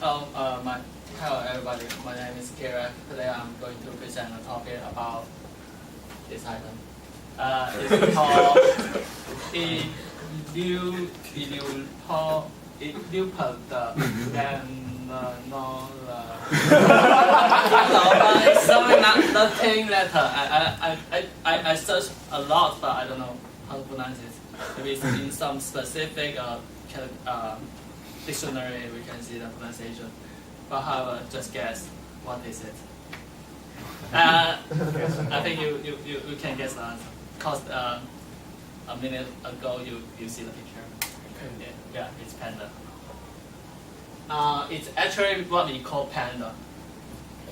Hello everybody, my name is Kirac. Today I'm going to present a topic about this item. It's called something nothing letter. I searched a lot, but I don't know how to pronounce it. Maybe it's in some specific dictionary we can see the pronunciation. But however, just guess what is it. I think you can guess the answer. Cause a minute ago you see the picture. Yeah, it's panda. It's actually what we call panda.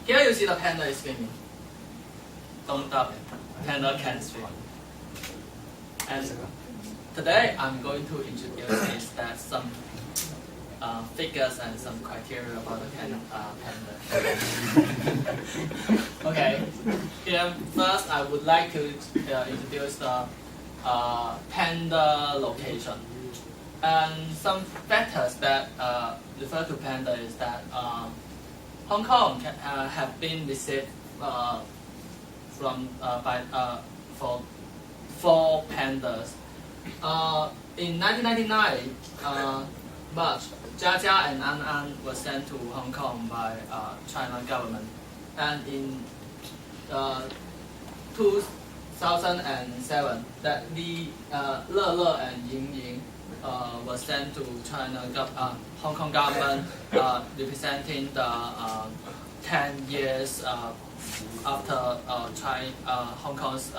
Here you see the panda is swimming. Don't doubt it. Panda can swim. And today I'm going to introduce some figures and some criteria about the panda. Okay. Here first I would like to introduce the panda location. And some factors that refer to panda is that Hong Kong have been received for 4 pandas. In 1999, March, Jia Jia and An An were sent to Hong Kong by China government, and in 2007, that Li, Le Le and Ying Ying were sent to Hong Kong government, representing the 10 years after Hong Kong's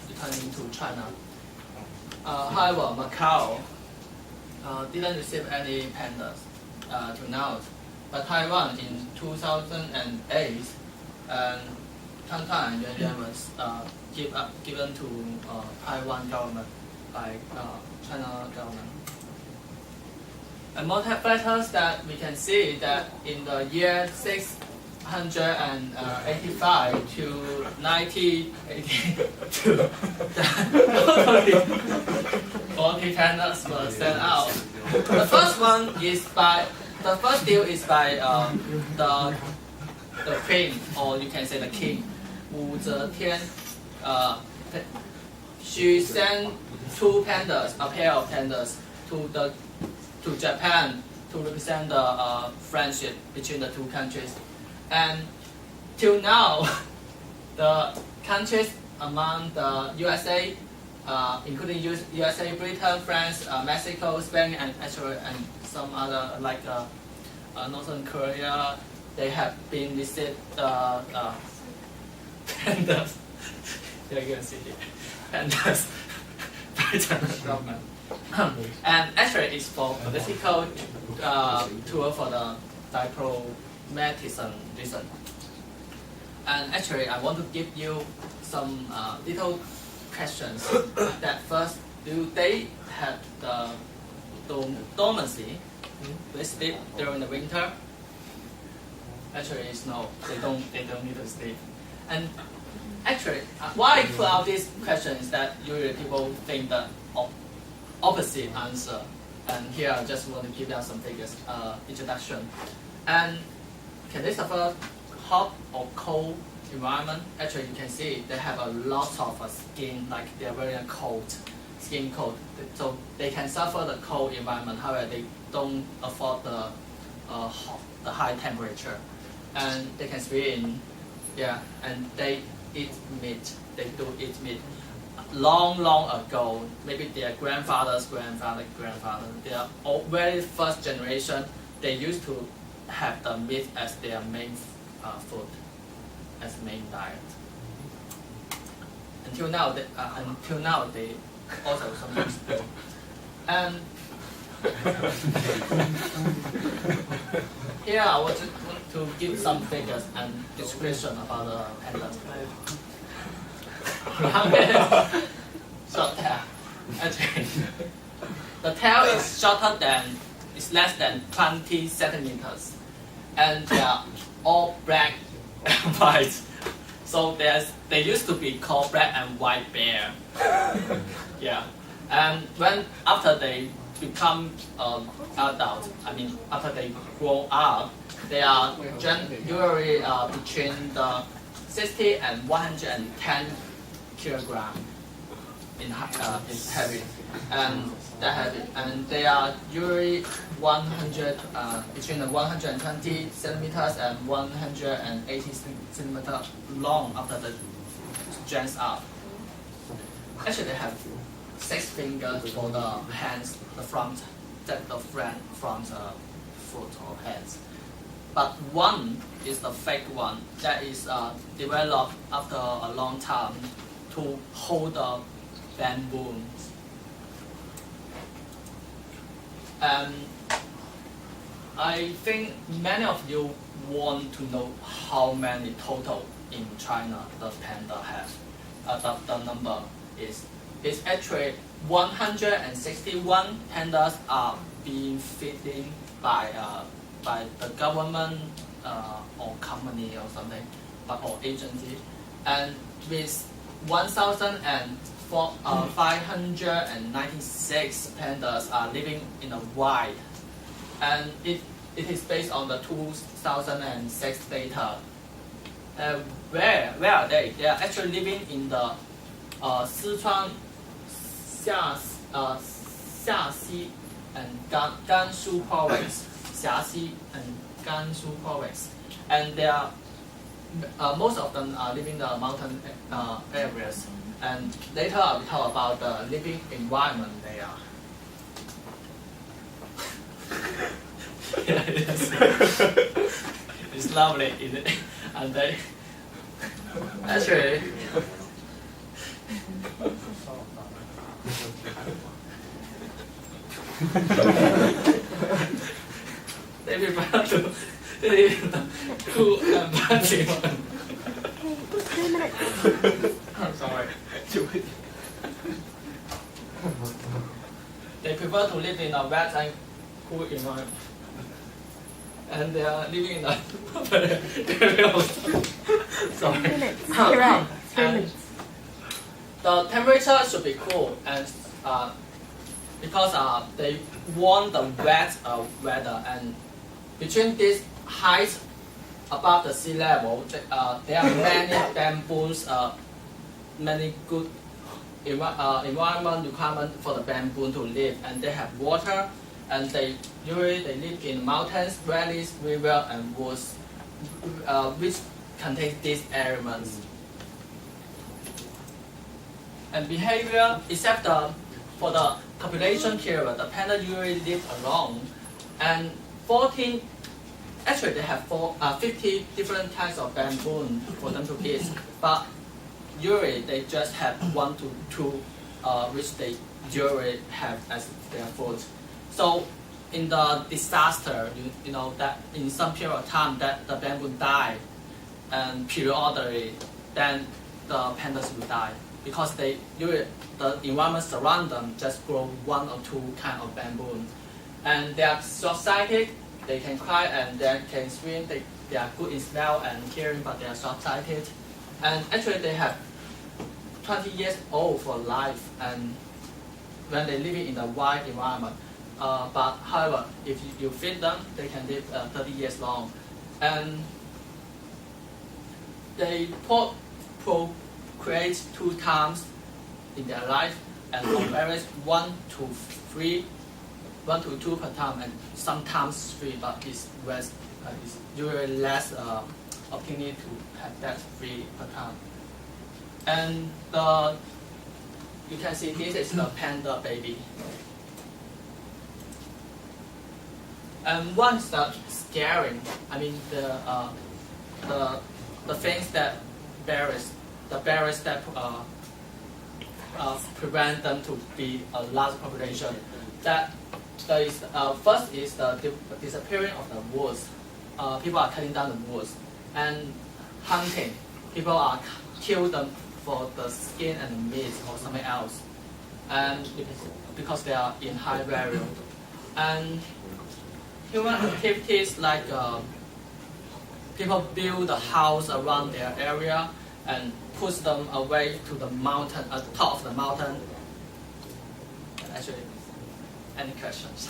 returning to China. However, Macau didn't receive any pandas till now, but Taiwan in 2008, and Tantan and Yuan Yuan was given to Taiwan government by China government. And more factors that we can see that in the year 685 to 1982, totally 40 pandas were sent out. The first deal is by the queen, or you can say the king, Wu Zetian. She sent 2 pandas, a pair of pandas, to Japan to represent the friendship between the 2 countries. And till now, the countries among the USA, including USA, Britain, France, Mexico, Spain, and actually and some other like Northern Korea, they have been received pandas. Here you can see it, pandas by Chinese government. And actually, it's for political tour for the diplomatism reason. And actually, I want to give you some little questions. That first, do they have the dormancy? They sleep during the winter? Actually, it's no. They don't need to sleep. And actually, why I put out this question is that usually people think the opposite answer. And here I just want to give you some figures, introduction. And can they suffer hot or cold environment? Actually, you can see they have a lot of skin, like they are wearing a coat, skin coat. So they can suffer the cold environment. However, they don't afford the high temperature, and they can swim. Yeah, and they eat meat. They do eat meat. Long ago, maybe their grandfather, their very first generation, they used to have the meat as their main food, as main diet. Until now, they also sometimes do. And here I want to give some figures and description about the pandas. Short tail. Actually, the tail is less than 20 centimeters, and they are all black and white. So they used to be called black and white bear. Yeah, and after they become adult, I mean after they grow up, they are usually between the 60 and 110 kilogram in heavy, and they are usually 100 between the 120 centimeters and 180 centimeters long after the joints up. Actually, they have 6 fingers for the hands, the front foot or hands. But one is the fake one that is developed after a long time to hold the bamboo. And I think many of you want to know how many total in China the panda have. The number is actually 161 pandas are being feeding by the government or company or something, or agency, and with 1,596 pandas are living in the wild, and it is based on the 2006 data. Where are they? They are actually living in the Sichuan, Xiaxi and Gansu province, Xiaxi and Gansu province, and they are most of them are living in the mountain areas. And later I will talk about the living environment they are. Yes. It's lovely, isn't it? And they actually they prefer to live in the cool environment. 3 minutes. I'm sorry. They prefer to live in a wet and cool environment. And they are living in a very sorry. 3 minutes. Correct. 3 minutes. The temperature should be cool, and because they want the wet weather, and between this height above the sea level, there are many bamboos, many good environment requirement for the bamboo to live, and they have water, and they live in mountains, valleys, rivers, and woods, which contain these elements. And behavior, except for the copulation period, the panda usually live alone, and 14. Actually, they have 50 different types of bamboo for them to eat, but usually they just have 1 to 2, which they usually have as their food. So, in the disaster, you know that in some period of time that the bamboo die, and periodically, then the pandas will die because the environment surround them just grow 1 or 2 kind of bamboo, and they are short-sighted. They can cry and they can swim. They are good in smell and hearing, but they are short-sighted. And actually, they have 20 years old for life, and when they live in a wild environment. But however, if you feed them, they can live 30 years long. And they procreate 2 times in their life, and on average 1 to 2 per time, and sometimes 3, but it's usually less opportunity to have that 3 per time. And you can see this is the panda baby. And what's the scaring? I mean the things that barriers that prevent them to be a large population. First is the disappearing of the woods. People are cutting down the woods, and hunting. People are kill them for the skin and the meat or something else, and because they are in high value. And human activities like people build a house around their area and push them away to the mountain, top of the mountain. Actually, Any questions?